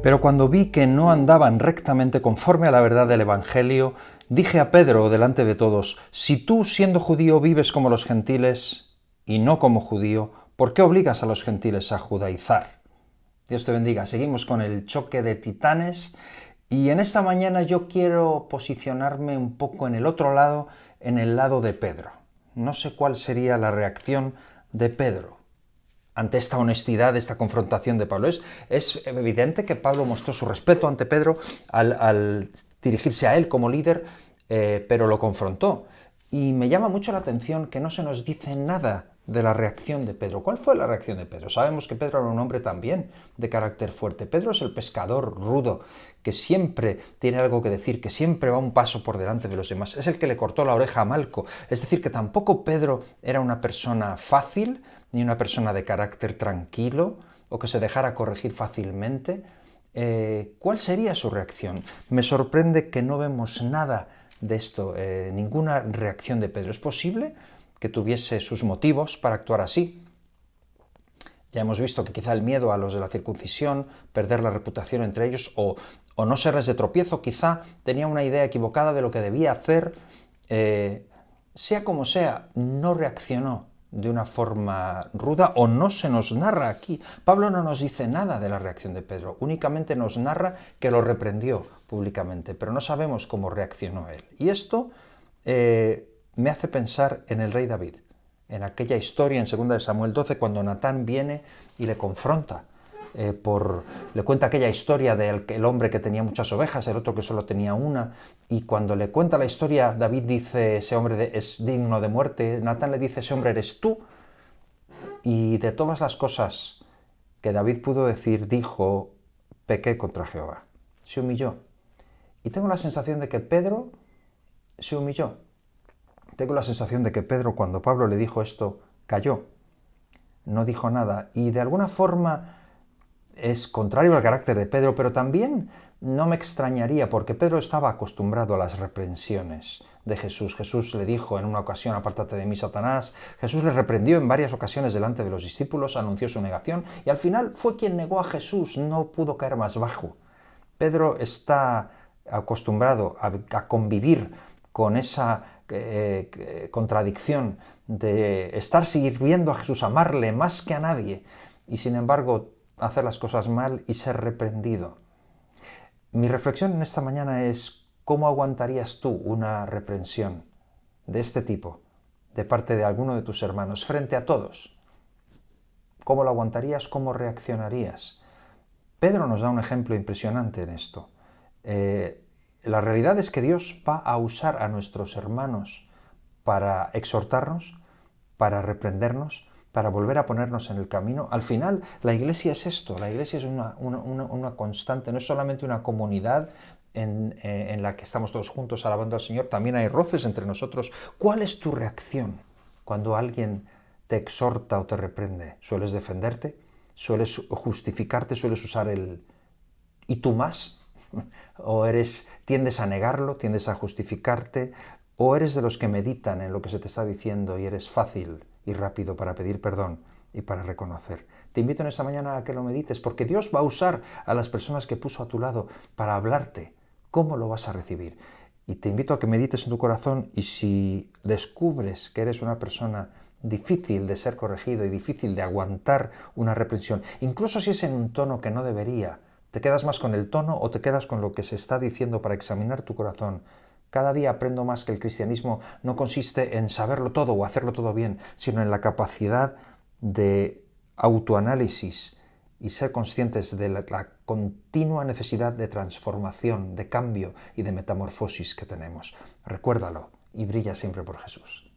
Pero cuando vi que no andaban rectamente conforme a la verdad del Evangelio, dije a Pedro delante de todos: si tú, siendo judío, vives como los gentiles y no como judío, ¿por qué obligas a los gentiles a judaizar? Dios te bendiga. Seguimos con el choque de titanes y en esta mañana yo quiero posicionarme un poco en el otro lado, en el lado de Pedro. No sé cuál sería la reacción de Pedro ante esta honestidad, esta confrontación de Pablo. Es evidente que Pablo mostró su respeto ante Pedro al dirigirse a él como líder, pero lo confrontó. Y me llama mucho la atención que no se nos dice nada de la reacción de Pedro. ¿Cuál fue la reacción de Pedro? Sabemos que Pedro era un hombre también de carácter fuerte. Pedro es el pescador rudo, que siempre tiene algo que decir, que siempre va un paso por delante de los demás. Es el que le cortó la oreja a Malco. Es decir, que tampoco Pedro era una persona fácil, ni una persona de carácter tranquilo, o que se dejara corregir fácilmente. ¿Cuál sería su reacción? Me sorprende que no vemos nada de esto, ninguna reacción de Pedro. ¿Es posible que tuviese sus motivos para actuar así? Ya hemos visto que quizá el miedo a los de la circuncisión, perder la reputación entre ellos o no serles de tropiezo, quizá tenía una idea equivocada de lo que debía hacer. Sea como sea, no reaccionó de una forma ruda o no se nos narra aquí. Pablo no nos dice nada de la reacción de Pedro, únicamente nos narra que lo reprendió públicamente, pero no sabemos cómo reaccionó él. Y esto me hace pensar en el rey David, en aquella historia en 2 de Samuel 12, cuando Natán viene y le confronta. Le cuenta aquella historia del hombre que tenía muchas ovejas, el otro que solo tenía una, y cuando le cuenta la historia, David dice: ese hombre es digno de muerte. Natán le dice: ese hombre eres tú. Y de todas las cosas que David pudo decir, dijo: pequé contra Jehová. Se humilló. Y tengo la sensación de que Pedro se humilló. Tengo la sensación de que Pedro, cuando Pablo le dijo esto, calló. No dijo nada. Y de alguna forma es contrario al carácter de Pedro, pero también no me extrañaría, porque Pedro estaba acostumbrado a las reprensiones de Jesús. Jesús le dijo en una ocasión: apártate de mí, Satanás. Jesús le reprendió en varias ocasiones delante de los discípulos, anunció su negación y al final fue quien negó a Jesús, no pudo caer más bajo. Pedro está acostumbrado a convivir con esa contradicción de estar sirviendo a Jesús, amarle más que a nadie, y sin embargo hacer las cosas mal y ser reprendido. Mi reflexión en esta mañana es: ¿cómo aguantarías tú una reprensión de este tipo de parte de alguno de tus hermanos frente a todos? ¿Cómo lo aguantarías? ¿Cómo reaccionarías? Pedro nos da un ejemplo impresionante en esto. La realidad es que Dios va a usar a nuestros hermanos para exhortarnos, para reprendernos, para volver a ponernos en el camino. Al final, la Iglesia es esto. La Iglesia es una constante, no es solamente una comunidad en la que estamos todos juntos alabando al Señor, también hay roces entre nosotros. ¿Cuál es tu reacción cuando alguien te exhorta o te reprende? ¿Sueles defenderte? ¿Sueles justificarte? ¿Sueles usar el ¿y tú más? ¿O tiendes a negarlo, tiendes a justificarte? ¿O eres de los que meditan en lo que se te está diciendo y eres fácil y rápido para pedir perdón y para reconocer? Te invito en esta mañana a que lo medites, porque Dios va a usar a las personas que puso a tu lado para hablarte. ¿Cómo lo vas a recibir? Y te invito a que medites en tu corazón, y si descubres que eres una persona difícil de ser corregido y difícil de aguantar una reprensión, incluso si es en un tono que no debería, ¿te quedas más con el tono o te quedas con lo que se está diciendo para examinar tu corazón? Cada día aprendo más que el cristianismo no consiste en saberlo todo o hacerlo todo bien, sino en la capacidad de autoanálisis y ser conscientes de la continua necesidad de transformación, de cambio y de metamorfosis que tenemos. Recuérdalo y brilla siempre por Jesús.